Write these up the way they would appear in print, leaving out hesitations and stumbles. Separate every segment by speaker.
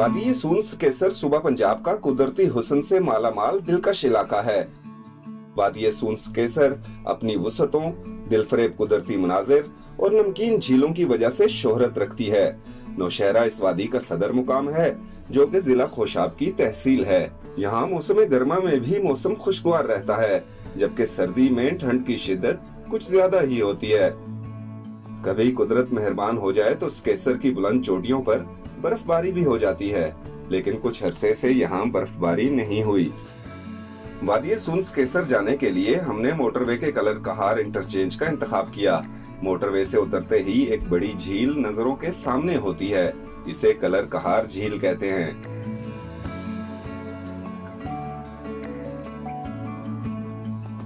Speaker 1: वादी सून्स केसर सूबा पंजाब का कुदरती हुस्न से मालामाल दिलकश इलाका है। वादी सून्स केसर अपनी वुसअतों, दिलफरेब कुदरती मनाजिर और नमकीन झीलों की वजह से शोहरत रखती है। नौशहरा इस वादी का सदर मुकाम है, जो कि जिला खोशाब की तहसील है। यहाँ मौसम गर्मा में भी मौसम खुशगवार रहता है, जबकि सर्दी में ठंड की शिद्दत कुछ ज्यादा ही होती है। कभी कुदरत मेहरबान हो जाए तो इस केसर की बुलंद चोटियों पर बर्फबारी भी हो जाती है, लेकिन कुछ अरसे से यहाँ बर्फबारी नहीं हुई। वादी सून्स केसर जाने के लिए हमने मोटरवे के कलर कहार इंटरचेंज का इंतखाब किया। मोटरवे से उतरते ही एक बड़ी झील नजरों के सामने होती है। इसे कलर कहार झील कहते हैं।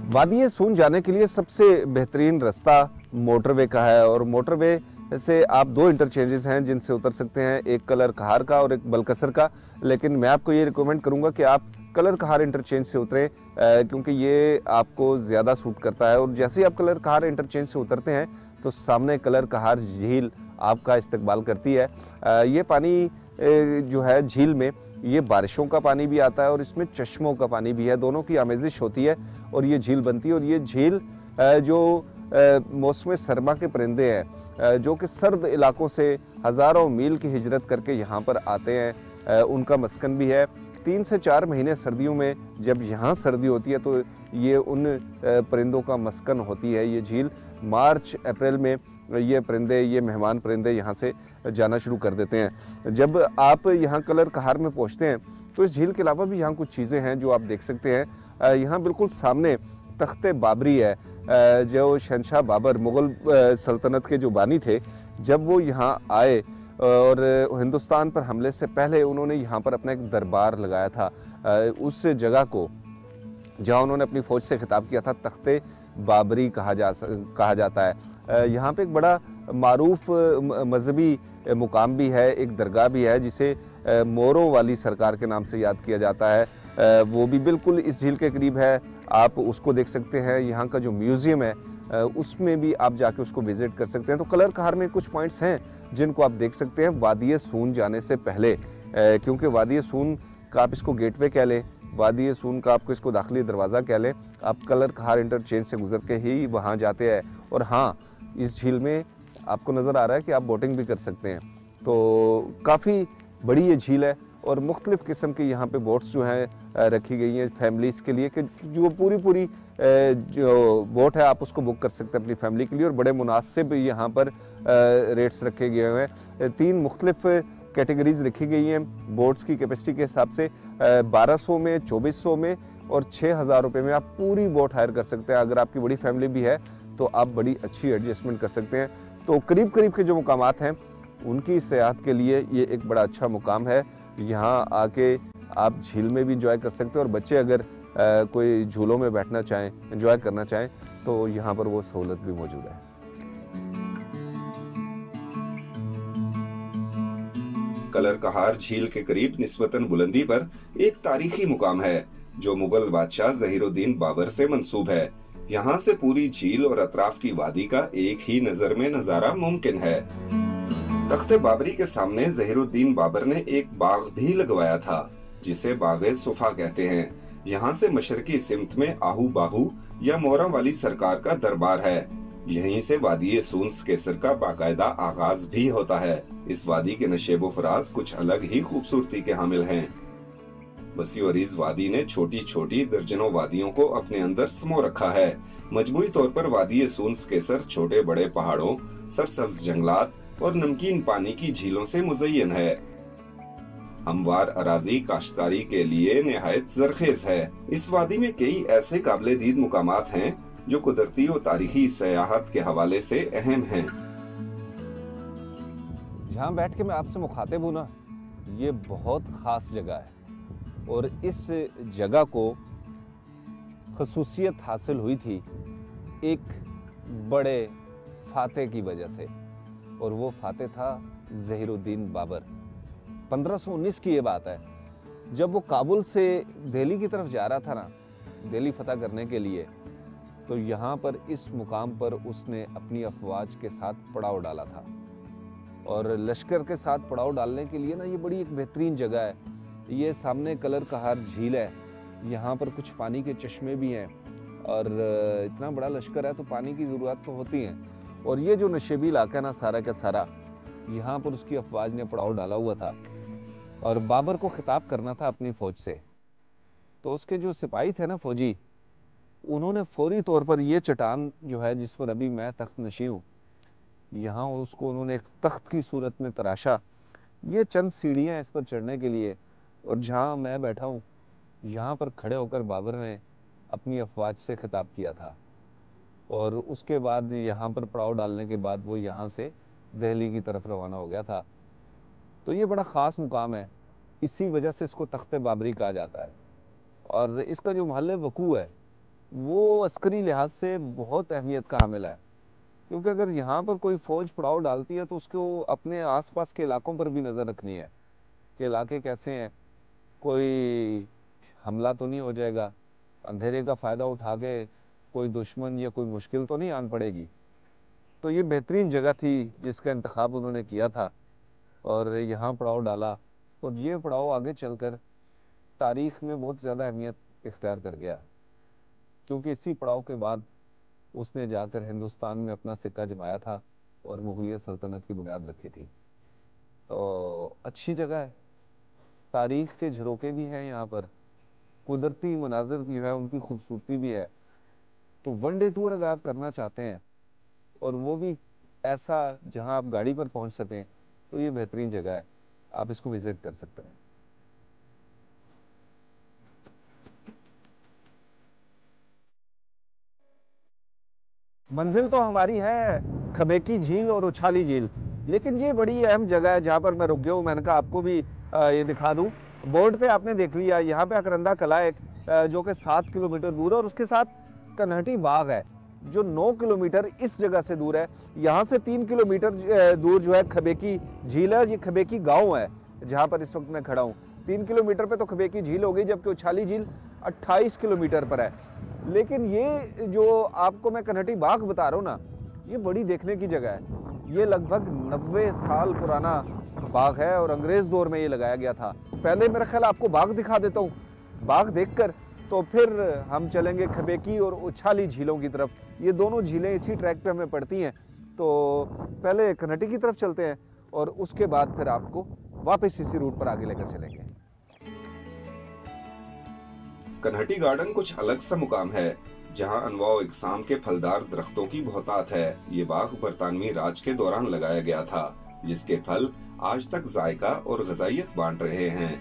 Speaker 2: वादी सून जाने के लिए सबसे बेहतरीन रास्ता मोटरवे का है, और मोटरवे से आप दो इंटरचेंजेस हैं जिनसे उतर सकते हैं, एक कलर कहार का और एक बलकसर का। लेकिन मैं आपको ये रिकमेंड करूंगा कि आप कलर कहार इंटरचेंज से उतरें, क्योंकि ये आपको ज़्यादा सूट करता है। और जैसे ही आप कलर कहार इंटरचेंज से उतरते हैं तो सामने कलर कहार झील आपका इस्तकबाल करती है। ये पानी जो है झील में, ये बारिशों का पानी भी आता है और इसमें चश्मों का पानी भी है, दोनों की आमेजिश होती है और ये झील बनती है। और ये झील जो मौसम सरमा के परिंदे हैं, जो कि सर्द इलाकों से हज़ारों मील की हिजरत करके यहाँ पर आते हैं, उनका मस्कन भी है। 3 से 4 महीने सर्दियों में जब यहाँ सर्दी होती है तो ये उन परिंदों का मस्कन होती है। ये झील मार्च अप्रैल में ये परिंदे, ये मेहमान परिंदे यहाँ से जाना शुरू कर देते हैं। जब आप यहाँ कलर कहार में पहुँचते हैं तो इस झील के अलावा भी यहाँ कुछ चीज़ें हैं जो आप देख सकते हैं। यहाँ बिल्कुल सामने तख्ते बाबरी है, जो शहंशाह बाबर मुग़ल सल्तनत के जो बानी थे, जब वो यहाँ आए और हिंदुस्तान पर हमले से पहले उन्होंने यहाँ पर अपना एक दरबार लगाया था। उस जगह को जहाँ उन्होंने अपनी फ़ौज से खिताब किया था, तख्ते बाबरी कहा जाता है। यहाँ पे एक बड़ा मारूफ मजहबी मुकाम भी है, एक दरगाह भी है जिसे मोरों वाली सरकार के नाम से याद किया जाता है। वो भी बिल्कुल इस झील के करीब है, आप उसको देख सकते हैं। यहाँ का जो म्यूज़ियम है उसमें भी आप जाके उसको विज़िट कर सकते हैं। तो कलर कहार में कुछ पॉइंट्स हैं जिनको आप देख सकते हैं वादी सून जाने से पहले, क्योंकि वादी सून का आप इसको गेटवे कह लें, वादी सून का आपको इसको दाखिली दरवाज़ा कह लें, आप कलर कहार इंटरचेंज से गुजर के ही वहाँ जाते हैं। और हाँ, इस झील में आपको नज़र आ रहा है कि आप बोटिंग भी कर सकते हैं। तो काफ़ी बड़ी ये झील है और मुख्तलिफ़ किस्म की यहाँ पे बोट्स जो हैं रखी गई हैं फैमिलीज़ के लिए, कि जो पूरी जो बोट है आप उसको बुक कर सकते हैं अपनी फैमिली के लिए। और बड़े मुनासिब यहाँ पर रेट्स रखे गए हैं। 3 मुख्तलिफ़ कैटेगरीज रखी गई हैं बोट्स की कैपेसिटी के हिसाब से। 1200 में, 2400 में और 6000 रुपये में आप पूरी बोट हायर कर सकते हैं। अगर आपकी बड़ी फैमिली भी है तो आप बड़ी अच्छी एडजस्टमेंट कर सकते हैं। तो करीब के जो मुकामात हैं उनकी सेहत के लिए ये एक बड़ा अच्छा मुकाम है। यहाँ आके आप झील में भी इंजॉय कर सकते हैं, और बच्चे अगर कोई झूलों में बैठना चाहें, इंजॉय करना चाहें, तो यहाँ पर वो सहूलत भी मौजूद है।
Speaker 1: कलर कहार झील के करीब निस्बतन बुलंदी पर एक तारीखी मुकाम है, जो मुगल बादशाह ज़हीरुद्दीन बाबर से मंसूब है। यहाँ से पूरी झील और अतराफ की वादी का एक ही नजर में नजारा मुमकिन है। तख्ते बाबरी के सामने ज़हीरुद्दीन बाबर ने एक बाग भी लगवाया था, जिसे बागे सुफा कहते हैं। यहाँ से मशरकी सिमत में आहू बाहू या मोरा वाली सरकार का दरबार है। यहीं से वादी सून्स केसर का बाकायदा आगाज भी होता है। इस वादी के नशेबो फराज कुछ अलग ही खूबसूरती के हामिल हैं। वसी और इस वादी ने छोटी छोटी दर्जनों वादियों को अपने अंदर समो रखा है। मजमूई तौर पर वादी सून्स केसर छोटे बड़े पहाड़ों, सरसब्ज जंगलात और नमकीन पानी की झीलों से मुज़य्यन है। हमवार अराजी काश्तकारी के लिए निहायत जरखेज है। इस वादी में कई ऐसे काबिले दीद मुकामात हैं जो कुदरती और तारीखी सयाहत के हवाले से अहम हैं।
Speaker 2: जहाँ बैठ के मैं आपसे मुखातिब हूँ ना, ये बहुत ख़ास जगह है और इस जगह को खसूसियत हासिल हुई थी एक बड़े फातेह की वजह से, और वो फातेह था ज़हीरुद्दीन बाबर। 1519 की ये बात है, जब वो काबुल से दिल्ली की तरफ जा रहा था ना, दिल्ली फतह करने के लिए, तो यहाँ पर इस मुकाम पर उसने अपनी अफवाज के साथ पड़ाव डाला था। और लश्कर के साथ पड़ाव डालने के लिए ना ये बड़ी एक बेहतरीन जगह है। ये सामने कलर कहार झील है, यहाँ पर कुछ पानी के चश्मे भी हैं और इतना बड़ा लश्कर है तो पानी की ज़रूरत तो होती है। और ये जो नशेबी इलाका है ना सारा का सारा, यहाँ पर उसकी अफवाज ने पड़ाव डाला हुआ था और बाबर को खिताब करना था अपनी फ़ौज से। तो उसके जो सिपाही थे ना फौजी, उन्होंने फौरी तौर पर ये चट्टान जो है जिस पर अभी मैं तख्त नशी हूँ, यहाँ उसको उन्होंने एक तख्त की सूरत में तराशा। ये चंद सीढ़ियाँ इस पर चढ़ने के लिए, और जहाँ मैं बैठा हूँ यहाँ पर खड़े होकर बाबर ने अपनी अफवाज से खिताब किया था। और उसके बाद यहाँ पर पड़ाव डालने के बाद वो यहाँ से दिल्ली की तरफ रवाना हो गया था। तो ये बड़ा ख़ास मुकाम है, इसी वजह से इसको तख्त बाबरी कहा जाता है। और इसका जो महल वकू है वो अस्करी लिहाज से बहुत अहमियत का हामिल है, क्योंकि अगर यहाँ पर कोई फ़ौज पड़ाव डालती है तो उसको अपने आसपास के इलाकों पर भी नज़र रखनी है कि इलाके कैसे हैं, कोई हमला तो नहीं हो जाएगा, अंधेरे का फ़ायदा उठा के कोई दुश्मन या कोई मुश्किल तो नहीं आन पड़ेगी। तो ये बेहतरीन जगह थी जिसका इंतखाब उन्होंने किया था और यहाँ पड़ाव डाला। और ये पड़ाव आगे चलकर तारीख़ में बहुत ज़्यादा अहमियत इख्तियार कर गया, क्योंकि इसी पड़ाव के बाद उसने जाकर हिंदुस्तान में अपना सिक्का जमाया था और मुगलिया सल्तनत की बुनियाद रखी थी। तो अच्छी जगह है, तारीख़ के झरोके भी हैं यहाँ पर, कुदरती मनाजिर जो है उनकी खूबसूरती भी है। तो वनडे टूर अगर आप करना चाहते हैं और वो भी ऐसा जहाँ आप गाड़ी पर पहुँच सकें, तो ये बेहतरीन जगह है, आप इसको विज़िट कर सकते हैं। मंजिल तो हमारी है खबेकी झील और उछाली झील, लेकिन ये बड़ी अहम जगह है जहाँ पर मैं रुक गया हूँ। मैंने कहा आपको भी ये दिखा दूँ। बोर्ड पे आपने देख लिया, यहाँ पे अकरंदा कला है जो कि 7 किलोमीटर दूर है, और उसके साथ कन्हटी बाग है जो 9 किलोमीटर इस जगह से दूर है। यहाँ से 3 किलोमीटर दूर जो है खबेकी झील है। ये खबेकी गाँव है जहाँ पर इस वक्त मैं खड़ा हूँ। 3 किलोमीटर पे तो खबेकी झील हो गई, जबकि उछाली झील 28 किलोमीटर पर है। लेकिन ये जो आपको मैं कन्हटी बाग बता रहा हूँ ना, ये बड़ी देखने की जगह है। ये लगभग 90 साल पुराना बाग है और अंग्रेज दौर में ये लगाया गया था। पहले मेरा ख्याल आपको बाग दिखा देता हूँ, बाग देखकर तो फिर हम चलेंगे खबेकी और उछाली झीलों की तरफ। ये दोनों झीलें इसी ट्रैक पे हमें पड़ती हैं। तो पहले कन्हटी की तरफ चलते हैं और उसके बाद फिर आपको वापस इसी रूट पर आगे लेकर चलेंगे।
Speaker 1: कन्हटी गार्डन कुछ अलग सा मुकाम है, जहां अनवा इकसाम के फलदार दरख्तों की बहुतात है। ये बाग बरतानवी राज के दौरान लगाया गया था, जिसके फल आज तक जायका और ग़िज़ाइयत बांट रहे हैं।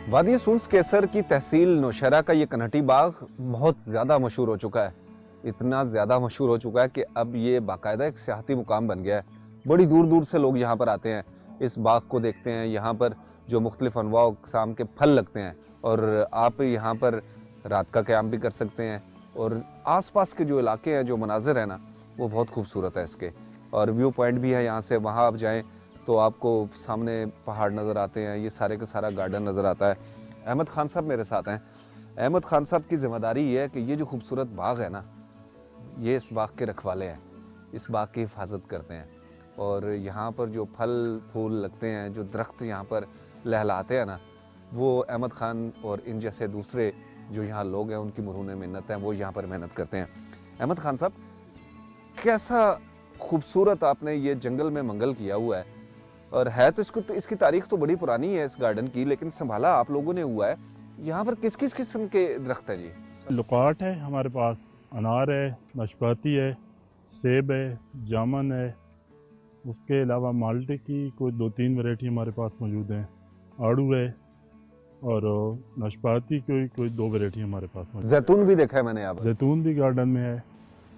Speaker 2: वादी सुन्स केसर की तहसील नौशहरा का ये कन्हटी बाग बहुत ज़्यादा मशहूर हो चुका है। इतना ज़्यादा मशहूर हो चुका है कि अब ये बाकायदा एक सियाहती मुकाम बन गया है। बड़ी दूर दूर से लोग यहाँ पर आते हैं, इस बाग को देखते हैं। यहाँ पर जो मुख्तलिफ अनवा अक़साम के फल लगते हैं और आप यहाँ पर रात का क़याम भी कर सकते हैं। और आसपास के जो इलाके हैं, जो मनाजिर है ना, वो बहुत खूबसूरत है इसके। और व्यू पॉइंट भी है यहाँ से, वहाँ आप जाएँ तो आपको सामने पहाड़ नज़र आते हैं, ये सारे का सारा गार्डन नज़र आता है। अहमद खान साहब मेरे साथ हैं। अहमद खान साहब की ज़िम्मेदारी ये है कि ये जो खूबसूरत बाग है ना, ये इस बाग के रखवाले हैं, इस बाग की हिफाजत करते हैं। और यहाँ पर जो फल फूल लगते हैं, जो दरख्त यहाँ पर लहलाते हैं ना, वो अहमद खान और इन जैसे दूसरे जो यहाँ लोग हैं उनकी मरहून मिन्नत हैं, वो यहाँ पर मेहनत करते हैं। अहमद खान साहब, कैसा खूबसूरत आपने ये जंगल में मंगल किया हुआ है, और है तो इसकी तारीख तो बड़ी पुरानी है इस गार्डन की, लेकिन संभाला आप लोगों ने हुआ है। यहाँ पर किस किस किस्म के दरख्त हैं जी?
Speaker 3: लुकाट है हमारे पास, अनार है, नाशपाती है, सेब है, जामुन है, उसके अलावा माल्टे की कोई 2-3 वैरायटी हमारे पास मौजूद हैं, आड़ू है, और नाशपाती की कोई 2 वैरायटी हमारे पास मौजूद है।
Speaker 2: जैतून भी देखा है मैंने यहाँ पर।
Speaker 3: जैतून भी गार्डन में है।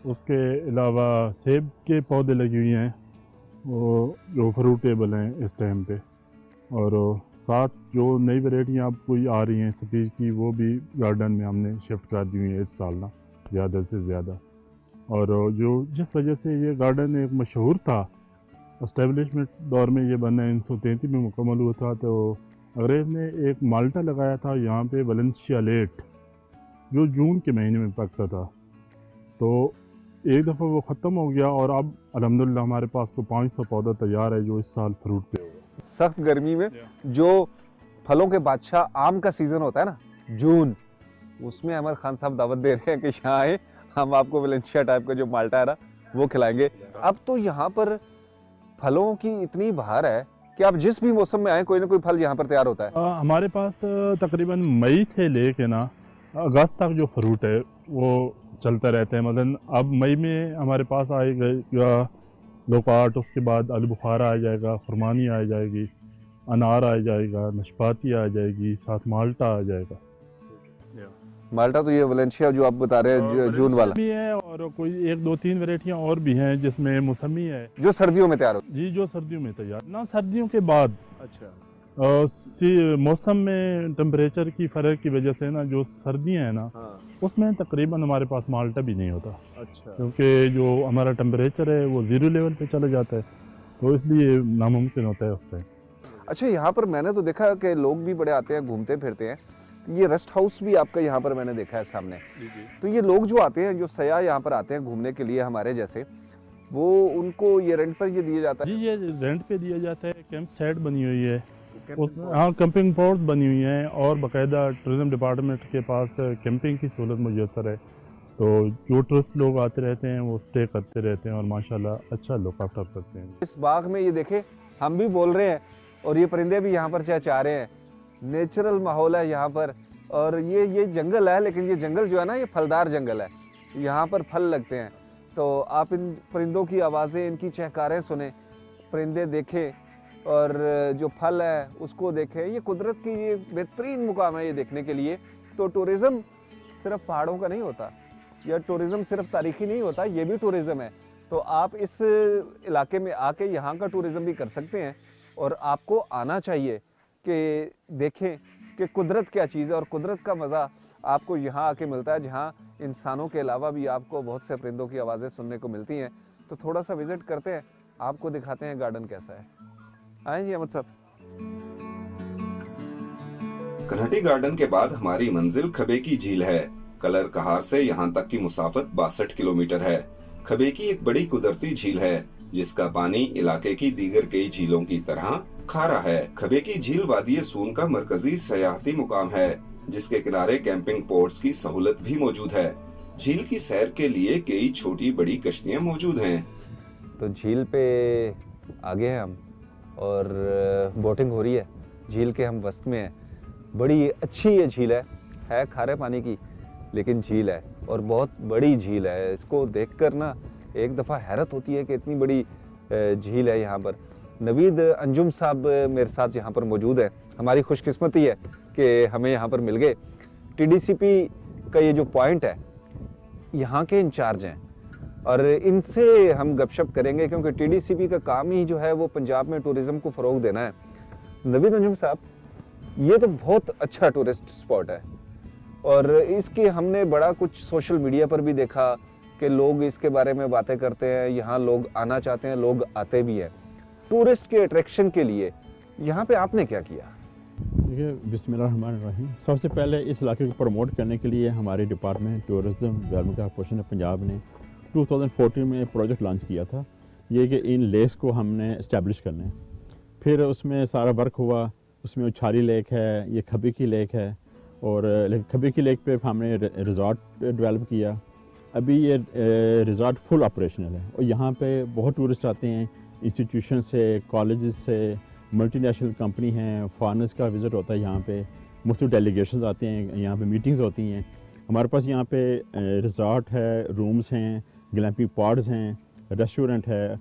Speaker 3: उसके अलावा सेब के पौधे लगे हुए हैं, वो जो फ्रूटेबल हैं इस टाइम पे। और साथ जो नई वैरायटियाँ अब कोई आ रही हैं स्पीच की, वो भी गार्डन में हमने शिफ्ट कर दी हुई हैं इस साल ना, ज़्यादा से ज़्यादा। और जो जिस वजह से ये गार्डन एक मशहूर था, एस्टेब्लिशमेंट दौर में ये बना 1933 में मुकम्मल हुआ था। तो अंग्रेज़ ने एक माल्टा लगाया था यहाँ पे, वलेंशिया लेट, जो जून के महीने में पकता था। तो एक दफ़ा वो ख़त्म हो गया और अब अल्हम्दुलिल्लाह हमारे पास तो 500 पौधा तैयार है जो इस साल फ्रूट पे होगा।
Speaker 2: सख्त गर्मी में जो फलों के बादशाह आम का सीजन होता है ना, जून, उसमें अहमद खान साहब दावत दे रहे हैं कि यहाँ आए, हम आपको वेलेंशिया टाइप का जो माल्टा है ना वो खिलाएंगे। अब तो यहाँ पर फलों की इतनी बहार है कि आप जिस भी मौसम में आए कोई ना कोई फल यहाँ पर तैयार होता है।
Speaker 3: हमारे पास तकरीबन मई से लेके ना अगस्त तक जो फ्रूट है वो चलते रहते हैं। मतलब अब मई में हमारे पास आएगा लोकाट, उसके बाद आलू बुखारा आ जाएगा, खुरमानी आ जाएगी, अनार आ जाएगा, नाशपाती आ जाएगी, साथ माल्टा आ जाएगा।
Speaker 2: माल्टा तो ये वेलेंशिया जो आप बता रहे हैं जून वाला
Speaker 3: भी है, और कोई 1-2-3 वैरायटियां और भी हैं जिसमें मौसमी है
Speaker 2: जो सर्दियों में तैयार होती
Speaker 3: जी, जो सर्दियों में तैयार ना, सर्दियों के बाद।
Speaker 2: अच्छा,
Speaker 3: मौसम में टेम्परेचर की फ़र्क की वजह से ना जो सर्दियां हैं ना,
Speaker 2: हाँ।
Speaker 3: उसमें तकरीबन हमारे पास माल्टा भी नहीं होता।
Speaker 2: अच्छा,
Speaker 3: क्योंकि जो हमारा टेम्परेचर है वो 0 लेवल पे चला जाता है, तो इसलिए नामुमकिन होता है उस टाइम।
Speaker 2: अच्छा, यहाँ पर मैंने तो देखा कि लोग भी बड़े आते हैं, घूमते फिरते हैं। ये रेस्ट हाउस भी आपका यहाँ पर मैंने देखा है सामने। तो ये लोग जो आते हैं, जो सयाह यहाँ पर आते हैं घूमने के लिए हमारे जैसे, वो उनको ये रेंट पर ये दिया जाता है?
Speaker 3: जी, ये रेंट पे दिया जाता है। कैंप साइट बनी हुई है उसमें, हाँ, कैंपिंग पोर्ट बनी हुई है और बाकायदा टूरिज्म डिपार्टमेंट के पास कैंपिंग की सहूलत मुयसर है। तो जो टूरिस्ट लोग आते रहते हैं वो स्टे करते रहते हैं और माशाल्लाह अच्छा लुक आफ्टर करते हैं।
Speaker 2: इस बाग में ये देखें, हम भी बोल रहे हैं और ये परिंदे भी यहाँ पर चहचहा रहे हैं। नेचुरल माहौल है यहाँ पर, और ये जंगल है, लेकिन ये जंगल जो है ना, ये फलदार जंगल है। यहाँ पर फल लगते हैं, तो आप इन परिंदों की आवाज़ें, इनकी चहकारें सुने, परिंदे देखें और जो फल है उसको देखें। ये कुदरत की ये बेहतरीन मुकाम है ये देखने के लिए। तो टूरिज़्म सिर्फ पहाड़ों का नहीं होता, या टूरिज़्म सिर्फ तारीखी नहीं होता, ये भी टूरिज़्म है। तो आप इस इलाके में आके यहाँ का टूरिज़्म भी कर सकते हैं, और आपको आना चाहिए कि देखें कि कुदरत क्या चीज़ है, और कुदरत का मज़ा आपको यहाँ आके मिलता है, जहाँ इंसानों के अलावा भी आपको बहुत से परिंदों की आवाज़ें सुनने को मिलती हैं। तो थोड़ा सा विज़िट करते हैं, आपको दिखाते हैं गार्डन कैसा है। आए जी अहमद साहब।
Speaker 1: कन्हटी गार्डन के बाद हमारी मंजिल खबे की झील है। कलर कहार से यहाँ तक की मुसाफत 62 किलोमीटर है। खबे की एक बड़ी कुदरती झील है जिसका पानी इलाके की दीगर कई झीलों की तरह खारा है। खबे की झील वादी सून का मरकजी सयाहती मुकाम है, जिसके किनारे कैंपिंग पोर्ट्स की सहूलत भी मौजूद है। झील की सैर के लिए कई छोटी बड़ी कश्तियाँ मौजूद हैं।
Speaker 2: तो झील पे आगे हैं हम और बोटिंग हो रही है। झील के हम वस्त में हैं। बड़ी अच्छी ये झील है खारे पानी की, लेकिन झील है और बहुत बड़ी झील है। इसको देखकर ना एक दफ़ा हैरत होती है कि इतनी बड़ी झील है यहाँ पर। नवीद अंजुम साहब मेरे साथ यहाँ पर मौजूद है। हमारी खुशकिस्मती है कि हमें यहाँ पर मिल गए। टीडीसीपी का ये जो पॉइंट है, यहाँ के इंचार्ज हैं और इनसे हम गपशप करेंगे, क्योंकि टीडीसीपी का काम ही जो है वो पंजाब में टूरिज़्म को फ़रोग देना है। नवीद अंजुम साहब, ये तो बहुत अच्छा टूरिस्ट स्पॉट है और इसके हमने बड़ा कुछ सोशल मीडिया पर भी देखा कि लोग इसके बारे में बातें करते हैं। यहाँ लोग आना चाहते हैं, लोग आते भी हैं टूरिस्ट के अट्रैक्शन के लिए। यहाँ पे आपने क्या किया?
Speaker 4: देखिए, बिस्मिल्लाहिर्रहमानिर्रहीम। सबसे पहले इस इलाके को प्रमोट करने के लिए हमारे department tourism development corporation of Punjab ने 2014 में प्रोजेक्ट लॉन्च किया था, ये कि इन लेक्स को हमने इस्टेब्लिश करना है। फिर उसमें सारा वर्क हुआ। उसमें उछारी लेक है, ये खबी की लेक है, और खबी की लेक पे हमने रिज़ॉर्ट डेवलप किया। अभी ये रिज़ॉर्ट फुल ऑपरेशनल है और यहाँ पे बहुत टूरिस्ट आते हैं, इंस्टीट्यूशन से, कॉलेजेस से, मल्टीनेशनल कंपनी हैं, फॉरेनर्स का विज़िट होता है यहाँ पे, मुख्तलिफ डेलीगेशंस आते हैं, यहाँ पे मीटिंग्स होती हैं। हमारे पास यहाँ पे रिज़ॉर्ट है, रूम्स हैं, ग्लैम्पिंग पॉड्स हैं, रेस्टोरेंट है,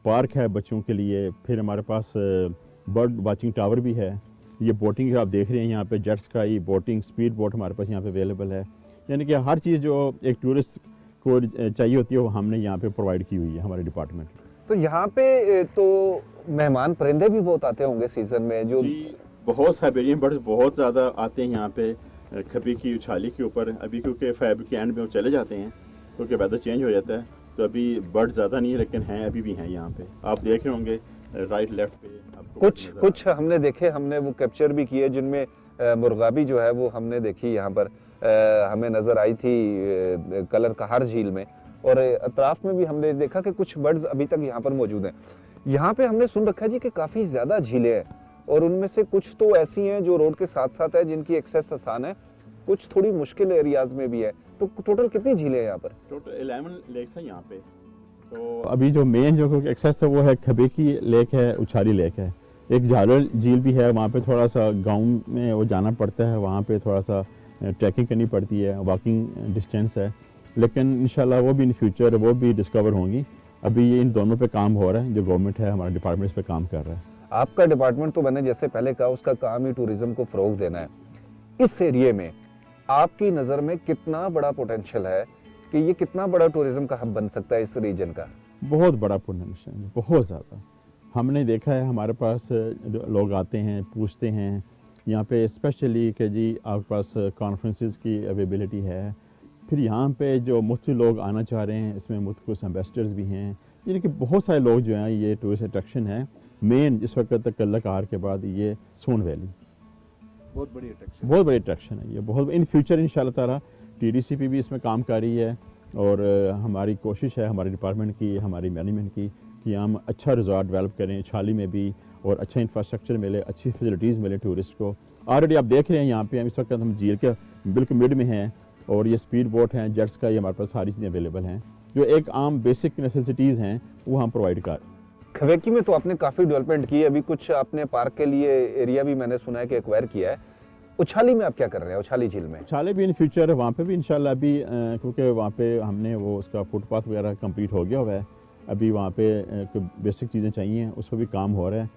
Speaker 4: पार्क है बच्चों के लिए। फिर हमारे पास बर्ड वाचिंग टावर भी है। ये बोटिंग आप देख रहे हैं यहाँ पे, jet ski boating, speed boat हमारे पास यहाँ पे अवेलेबल है। यानी कि हर चीज़ जो एक टूरिस्ट को चाहिए होती है वो हमने यहाँ पे प्रोवाइड की हुई है हमारे डिपार्टमेंट।
Speaker 2: तो यहाँ पे तो मेहमान परिंदे भी बहुत आते होंगे सीजन में? जो
Speaker 4: बहुत साइबेरियन बर्ड्स बहुत ज़्यादा आते हैं यहाँ पे खबी की उछाली के ऊपर। अभी क्योंकि फेब के एंड में वो चले जाते हैं क्योंकि वेदर चेंज हो जाता है, तो अभी बर्ड ज़्यादा नहीं है, लेकिन हैं, अभी भी हैं यहाँ पे। आप देख रहे होंगे राइट लेफ्ट पे आपको
Speaker 2: कुछ हमने देखे, हमने वो कैप्चर भी किए, जिनमें मुर्गाबी जो है वो हमने देखी यहाँ पर हमें नज़र आई थी कलर कहार झील में। और अतराफ में भी हमने देखा कि कुछ बर्ड्स अभी तक यहाँ पर मौजूद हैं। यहाँ पे हमने सुन रखा है जी कि काफी ज्यादा झीलें हैं और उनमें से कुछ तो ऐसी हैं जो रोड के साथ साथ है, जिनकी एक्सेस आसान है, कुछ थोड़ी मुश्किल एरियाज में भी है। तो टोटल कितनी झीलें हैं यहाँ पर?
Speaker 4: टोटल 11 लेक्स हैं यहाँ पे। तो अभी जो मेन जो एक्सेस है वो है खबेकी लेक है, उछारी लेक है, एक झालर झील भी है। वहाँ पे थोड़ा सा गाँव में वो जाना पड़ता है, वहाँ पे थोड़ा सा ट्रैकिंग करनी पड़ती है, वॉकिंग डिस्टेंस है, लेकिन इंशाल्लाह वो भी इन फ्यूचर वो भी डिस्कवर होंगी। अभी ये इन दोनों पे काम हो रहा है, जो गवर्नमेंट है हमारा डिपार्टमेंट इस पे काम कर रहा है।
Speaker 2: आपका डिपार्टमेंट तो मैंने जैसे पहले कहा उसका काम ही टूरिज्म को फरोग देना है। इस एरिया में आपकी नज़र में कितना बड़ा पोटेंशियल है कि ये कितना बड़ा टूरिज्म का हब बन सकता है इस रीजन का? बहुत
Speaker 4: बड़ा पोटेंशियल, बहुत ज़्यादा। हमने देखा है हमारे पास लोग आते हैं, पूछते हैं यहाँ पे स्पेशली कि जी आपके पास कॉन्फ्रेंसेस की अवेलेबिलिटी है। फिर यहाँ पे जो मुख्तलिफ लोग आना चाह रहे हैं, इसमें मुख्तलिफ एम्बेसडर्स भी हैं, यानी कि बहुत सारे लोग जो हैं, ये टूरिस्ट अट्रैक्शन है। मेन इस वक्त तक कल्ला कहार के बाद ये सोन वैली बहुत बड़ी अट्रैक्शन है। ये बहुत इन फ्यूचर इंशाल्लाह ताला TDCP भी इसमें काम कर रही है और हमारी कोशिश है, हमारे डिपार्टमेंट की, हमारी मैनेजमेंट की, कि हम अच्छा रिजॉर्ट डेवलप करें छाली में भी और अच्छा इंफ्रास्ट्रक्चर मिले, अच्छी फैसिलिटीज़ मिले टूरिस्ट को। ऑलरेडी आप देख रहे हैं यहाँ पे हम इस वक्त हम झील के बिल्कुल मिड में हैं और ये स्पीड बोट हैं, जेट्स का, ये हमारे पास सारी चीज़ें अवेलेबल हैं जो एक आम बेसिक नेसेसिटीज़ हैं वो हम प्रोवाइड कर।
Speaker 2: खवेकी में तो आपने काफ़ी डेवलपमेंट की है, अभी कुछ आपने पार्क के लिए एरिया भी मैंने सुना है कि एक्वायर किया है। उछाली में आप क्या कर रहे हैं? उछाली झील में
Speaker 4: उछाली भी इन फ्यूचर वहाँ पे भी इंशाल्लाह अभी क्योंकि वहाँ पे हमने वो उसका फुटपाथ वगैरह कंप्लीट हो गया हुआ है, अभी वहाँ पे बेसिक चीज़ें चाहिए, उस पर भी काम हो रहा है।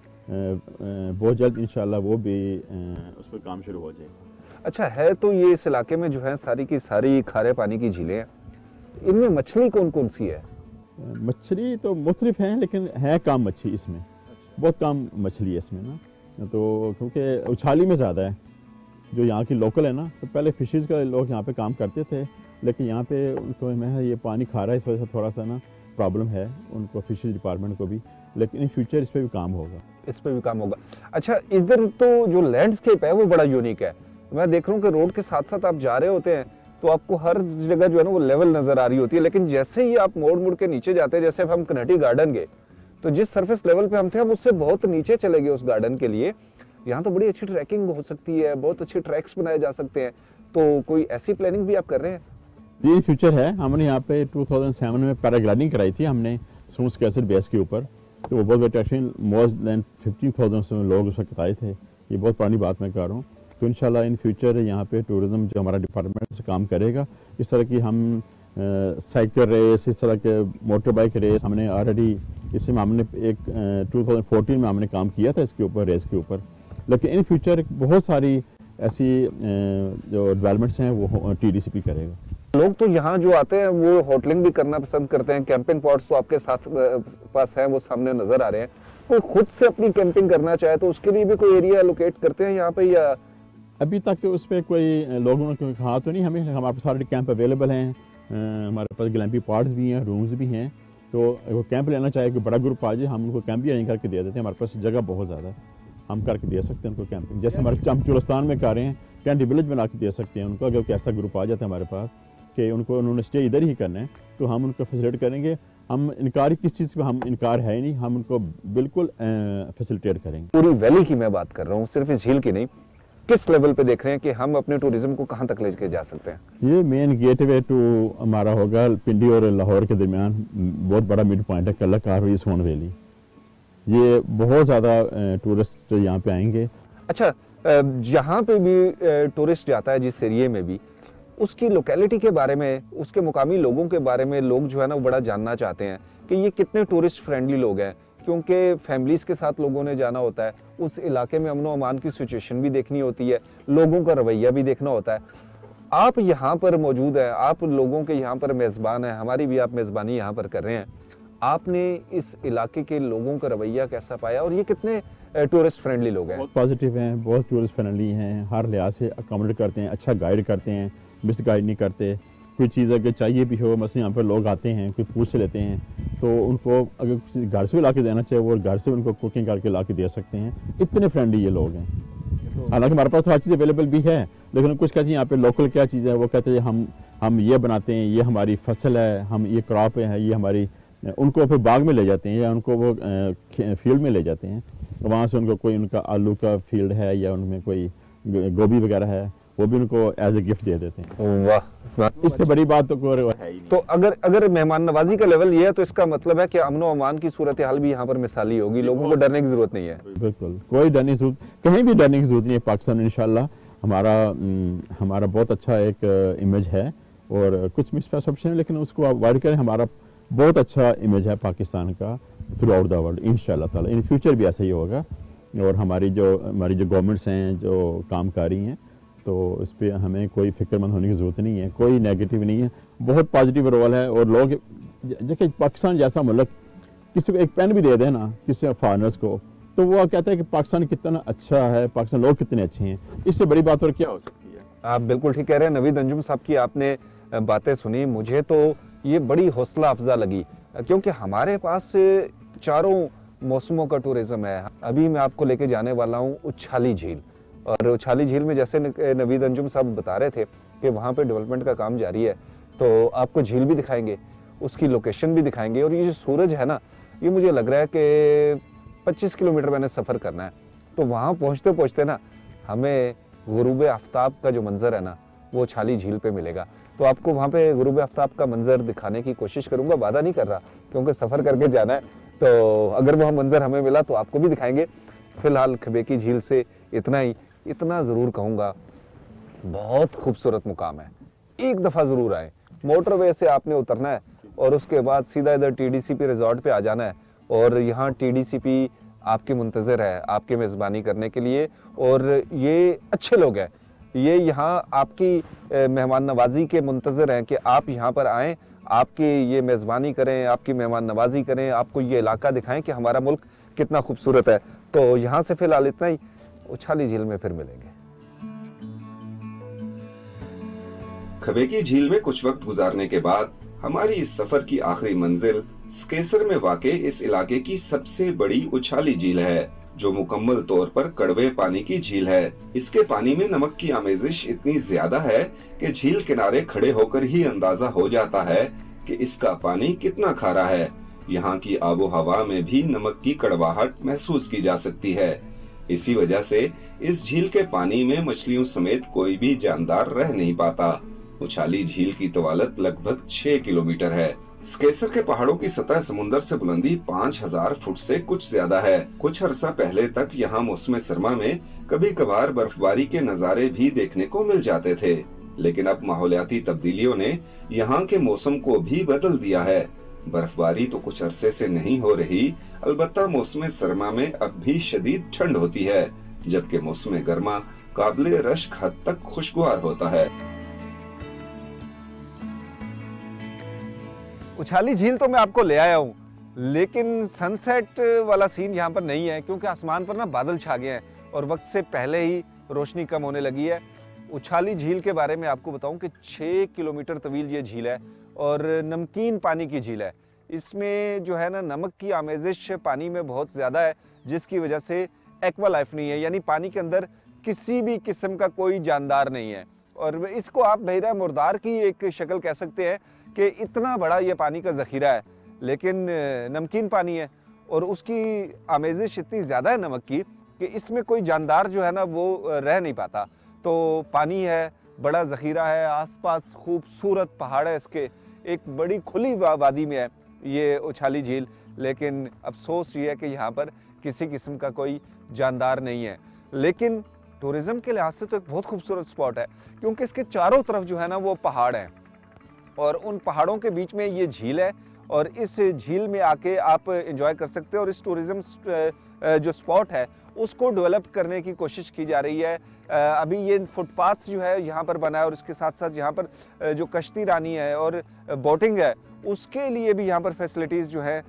Speaker 4: बहुत जल्द इंशाल्लाह वो भी उस पर काम शुरू हो जाएगा।
Speaker 2: अच्छा है, तो ये इस इलाके में जो है सारी की सारी खारे पानी की झीलें हैं, इनमें मछली कौन कौन सी है?
Speaker 4: मछली तो मुख्तलिफ हैं लेकिन है कम मछली इसमें, बहुत कम मछली है इसमें ना, तो क्योंकि उछाली में ज़्यादा है जो यहाँ की लोकल है ना। तो पहले फिशेज़ का लोग यहाँ पे काम करते थे, लेकिन यहाँ पे उनको मैं ये पानी खा रहा है, इस वजह से थोड़ा सा ना प्रॉब्लम है उनको, फिशेज डिपार्टमेंट को भी, लेकिन इन फ्यूचर इस पर भी काम होगा।
Speaker 2: इस पर भी काम होगा। अच्छा, इधर तो जो लैंडस्केप है वो बड़ा यूनिक है। मैं देख रहा हूँ कि रोड के साथ साथ आप जा रहे होते हैं तो आपको हर जगह जो है ना वो लेवल नजर आ रही होती है, लेकिन जैसे ही आप मोड़ मुड़ के नीचे जाते हैं, जैसे अब हम कनेटी गार्डन गए तो जिस सरफेस लेवल पे हम थे हम उससे बहुत नीचे चले गए उस गार्डन के लिए। यहाँ तो बड़ी अच्छी ट्रैकिंग हो सकती है, बहुत अच्छे ट्रैक्स बनाए जा सकते हैं, तो कोई ऐसी प्लानिंग भी आप कर रहे हैं?
Speaker 4: जी फ्यूचर है। हमने यहाँ पे 2007 में पैराग्लाइडिंग कराई थी हमने सूस कैसेट बेस के ऊपर, तो वो बहुत अट्रैक्शन, मोर देन 15,000 लोग उस वक्त आए थे। ये बहुत पुरानी बात मैं कर रहा हूँ। तो इंशाल्लाह इन फ्यूचर यहाँ पे टूरिज्म जो हमारा डिपार्टमेंट से काम करेगा, इस तरह की हम साइकिल रेस, इस तरह के मोटर बाइक रेस हमने ऑलरेडी इसमें हमने एक 2014 में हमने काम किया था इसके ऊपर, रेस के ऊपर। लेकिन इन फ्यूचर बहुत सारी ऐसी जो डेवलपमेंट्स हैं वो TDCP करेगा।
Speaker 2: लोग तो यहाँ जो आते हैं वो होटलिंग भी करना पसंद करते हैं। कैंपिंग पॉट्स तो आपके साथ पास हैं, वो सामने नजर आ रहे हैं। कोई खुद से अपनी कैंपिंग करना चाहे तो उसके लिए भी कोई एरिया एलोकेट करते हैं यहाँ पे, या
Speaker 4: अभी तक उस पर कोई लोगों ने कहा तो नहीं? हमारे पास सारे कैंप अवेलेबल हैं, हमारे पास ग्लैम्पिंग पॉट्स भी हैं, रूम्स भी हैं। तो वो कैंप लेना चाहे कि बड़ा ग्रुप आ जाए, हम उनको कैंप भी अरेंज करके दे देते हैं। हमारे पास जगह बहुत ज़्यादा है, हम करके दे सकते हैं उनको कैंपिंग। जैसे हमारे चमचुलस्तान में कर रहे हैं, कैंट विलेज बना के दे सकते हैं उनको। अगर कोई ऐसा ग्रुप आ जाता है हमारे पास कि उनको उन्होंने स्टे इधर ही करना है तो हम उनको फैसिलिटेट करेंगे। हम इनकार किस चीज़ पर हम इनकार है ही नहीं, हम उनको बिल्कुल फैसिलिटेट करेंगे।
Speaker 2: पूरी वैली की मैं बात कर रहा हूँ, सिर्फ इस झील की नहीं। किस लेवल पे देख रहे हैं कि हम अपने टूरिज्म को कहाँ तक लेके जा सकते हैं?
Speaker 4: ये मेन गेटवे टू हमारा होगा पिंडी और लाहौर के दरमियान, बहुत बड़ा मिड पॉइंट है कल्ला कार हुई सोन वैली। ये बहुत ज़्यादा टूरिस्ट यहाँ पे आएंगे।
Speaker 2: अच्छा, जहाँ पे भी टूरिस्ट जाता है जिस एरिया में भी, उसकी लोकेलिटी के बारे में, उसके मुकामी लोगों के बारे में लोग जो है ना वो बड़ा जानना चाहते हैं कि ये कितने टूरिस्ट फ्रेंडली लोग हैं, क्योंकि फैमिलीज के साथ लोगों ने जाना होता है, उस इलाके में अमन अमान की सिचुएशन भी देखनी होती है, लोगों का रवैया भी देखना होता है। आप यहाँ पर मौजूद हैं, आप लोगों के यहाँ पर मेज़बान हैं, हमारी भी आप मेज़बानी यहाँ पर कर रहे हैं। आपने इस इलाके के लोगों का रवैया कैसा पाया और ये कितने टूरिस्ट फ्रेंडली लोग हैं?
Speaker 4: बहुत पॉजिटिव हैं, बहुत टूरिस्ट फ्रेंडली हैं, हर लिहाज से अकोमोडेट करते हैं, अच्छा गाइड करते हैं, मिस गाइड नहीं करते। कोई चीज़ अगर चाहिए भी हो, मतलब यहाँ पर लोग आते हैं, कोई पूछ लेते हैं तो उनको अगर किसी घर से भी ला के देना चाहिए वो घर से उनको कुकिंग करके ला के दे सकते हैं। इतने फ्रेंडली ये लोग हैं। हालांकि हमारे पास तो हर चीज़ अवेलेबल भी है, लेकिन कुछ कहते हैं यहाँ पे लोकल क्या चीज़ है, वो कहते हैं हम ये बनाते हैं, ये हमारी फसल है, हम ये क्रॉप है, ये हमारी, उनको फिर बाग में ले जाते हैं या उनको वो फील्ड में ले जाते हैं, वहाँ से उनको कोई उनका आलू का फील्ड है या उनमें कोई गोभी वगैरह है, वो भी उनको एज ए गिफ्ट दे देते हैं।
Speaker 2: वाह,
Speaker 4: इससे बड़ी बात तो कोई है ही नहीं।
Speaker 2: तो अगर मेहमान नवाजी का लेवल ये है तो इसका मतलब है कि अमन व अमान की सूरत हाल भी यहाँ पर मिसाली होगी, लोगों को डरने की जरूरत नहीं है।
Speaker 4: बिल्कुल कोई डरने की जरूरत, कहीं भी डरने की जरूरत नहीं है। पाकिस्तान में इंशाल्लाह हमारा बहुत अच्छा एक इमेज है और कुछ मिसपरसेप्शन है, लेकिन उसको अवॉइड करें। हमारा बहुत अच्छा इमेज है पाकिस्तान का थ्रू आउट द वर्ल्ड, इंशाल्लाह ताला इन फ्यूचर भी ऐसा ही होगा। और हमारी जो गवर्नमेंट्स हैं जो कामकारी हैं, तो इस पर हमें कोई फिक्रमंद होने की ज़रूरत नहीं है, कोई नेगेटिव नहीं है, बहुत पॉजिटिव रोल है। और लोग जैसे पाकिस्तान जैसा मुल्क किसी को एक पेन भी दे देना किसी फॉरनर्स को, तो वो कहता है कि पाकिस्तान कितना अच्छा है, पाकिस्तान लोग कितने अच्छे हैं, इससे बड़ी बात और क्या हो सकती है।
Speaker 2: आप बिल्कुल ठीक कह रहे हैं नवीद अंजुम साहब की आपने बातें सुनी, मुझे तो ये बड़ी हौसला अफजा लगी, क्योंकि हमारे पास चारों मौसमों का टूरिज्म है। अभी मैं आपको लेके जाने वाला हूँ उछाली झील, और उछाली झील में जैसे नवीद अंजुम साहब बता रहे थे कि वहाँ पे डेवलपमेंट का काम जारी है, तो आपको झील भी दिखाएंगे, उसकी लोकेशन भी दिखाएंगे। और ये जो सूरज है ना, ये मुझे लग रहा है कि 25 किलोमीटर मैंने सफ़र करना है, तो वहाँ पहुँचते पहुँचते ना हमें गुरूब आफ्ताब का जो मंजर है ना, वो उछाली झील पे मिलेगा। तो आपको वहाँ पे गुरूब आफ्ताब का मंजर दिखाने की कोशिश करूँगा, वादा नहीं कर रहा क्योंकि सफ़र करके जाना है, तो अगर वह मंजर हमें मिला तो आपको भी दिखाएंगे। फिलहाल खबेकी झील से इतना ज़रूर कहूँगा, बहुत खूबसूरत मुकाम है, एक दफ़ा ज़रूर आए। मोटरवे से आपने उतरना है और उसके बाद सीधा इधर TDCP रिजॉर्ट पे आ जाना है, और यहाँ TDCP आपके मुंतज़र है आपके मेज़बानी करने के लिए, और ये अच्छे लोग हैं, ये यहाँ आपकी मेहमान नवाजी के मुंतज़र हैं कि आप यहाँ पर आएँ, आपकी ये मेज़बानी करें, आपकी मेहमान नवाजी करें, आपको ये इलाका दिखाएं कि हमारा मुल्क कितना खूबसूरत है। तो यहाँ से फिलहाल इतना ही, उछाली झील में फिर मिलेंगे।
Speaker 1: खबेकी झील में कुछ वक्त गुजारने के बाद हमारी इस सफर की आखिरी मंजिल स्केसर में वाक़े इस इलाके की सबसे बड़ी उछाली झील है, जो मुकम्मल तौर पर कड़वे पानी की झील है। इसके पानी में नमक की आमेजिश इतनी ज्यादा है कि झील किनारे खड़े होकर ही अंदाजा हो जाता है कि इसका पानी कितना खारा है। यहाँ की आबो हवा में भी नमक की कड़वाहट महसूस की जा सकती है। इसी वजह से इस झील के पानी में मछलियों समेत कोई भी जानदार रह नहीं पाता। उछाली झील की तवालत लगभग 6 किलोमीटर है। स्केसर के पहाड़ों की सतह समुंदर से बुलंदी 5000 फुट से कुछ ज्यादा है। कुछ अरसा पहले तक यहाँ मौसम सरमा में कभी कभार बर्फबारी के नजारे भी देखने को मिल जाते थे, लेकिन अब माहौलियाती तब्दीलियों ने यहाँ के मौसम को भी बदल दिया है। बर्फबारी तो कुछ अरसे से नहीं हो रही, अलबत्ता मौसम सरमा में अब भी शदीद ठंड होती है, जबकि मौसम गर्मा काबिले रश्क हद तक खुशगवार होता है।
Speaker 2: उछाली झील तो मैं आपको ले आया हूँ, लेकिन सनसेट वाला सीन यहाँ पर नहीं है, क्योंकि आसमान पर ना बादल छा गए हैं और वक्त से पहले ही रोशनी कम होने लगी है। उछाली झील के बारे में आपको बताऊं कि 6 किलोमीटर तवील ये झील है और नमकीन पानी की झील है। इसमें जो है ना नमक की आमेजिश पानी में बहुत ज़्यादा है, जिसकी वजह से एक्वा लाइफ नहीं है, यानी पानी के अंदर किसी भी किस्म का कोई जानदार नहीं है। और इसको आप बहिरा मुर्दार की एक शक्ल कह सकते हैं कि इतना बड़ा ये पानी का ज़ख़ीरा है, लेकिन नमकीन पानी है और उसकी आमेजिश इतनी ज़्यादा है नमक की कि इसमें कोई जानदार जो है ना वो रह नहीं पाता। तो पानी है, बड़ा ज़ख़ीरा है, आसपास खूबसूरत पहाड़ है, इसके एक बड़ी खुली वादी में है ये उछाली झील, लेकिन अफसोस ये है कि यहाँ पर किसी किस्म का कोई जानदार नहीं है। लेकिन टूरिज़्म के लिहाज से तो एक बहुत खूबसूरत स्पॉट है, क्योंकि इसके चारों तरफ जो है ना वो पहाड़ हैं और उन पहाड़ों के बीच में ये झील है और इस झील में आके आप एंजॉय कर सकते हो। और इस टूरिज़्म जो स्पॉट है उसको डेवलप करने की कोशिश की जा रही है। अभी ये फुटपाथ जो है यहाँ पर बना है और इसके साथ साथ यहाँ पर जो कश्ती रानी है और बोटिंग है, उसके लिए भी यहाँ पर फैसिलिटीज़ जो है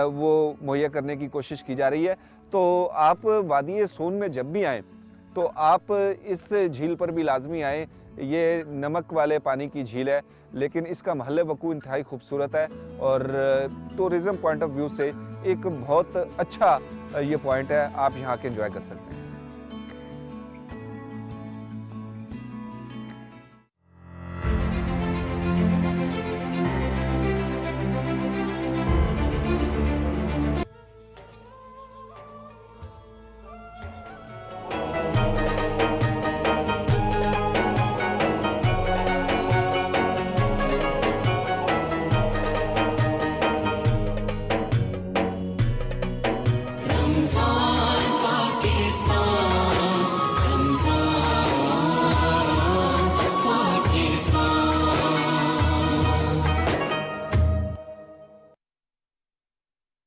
Speaker 2: वो मुहैया करने की कोशिश की जा रही है। तो आप वादी सोन में जब भी आएँ तो आप इस झील पर भी लाजमी आएँ। ये नमक वाले पानी की झील है, लेकिन इसका महल वकू इंतहाई खूबसूरत है और टूरिज़्म पॉइंट ऑफ व्यू से एक बहुत अच्छा ये पॉइंट है, आप यहाँ के एंजॉय कर सकते हैं।
Speaker 5: रमजान पाकिस्तान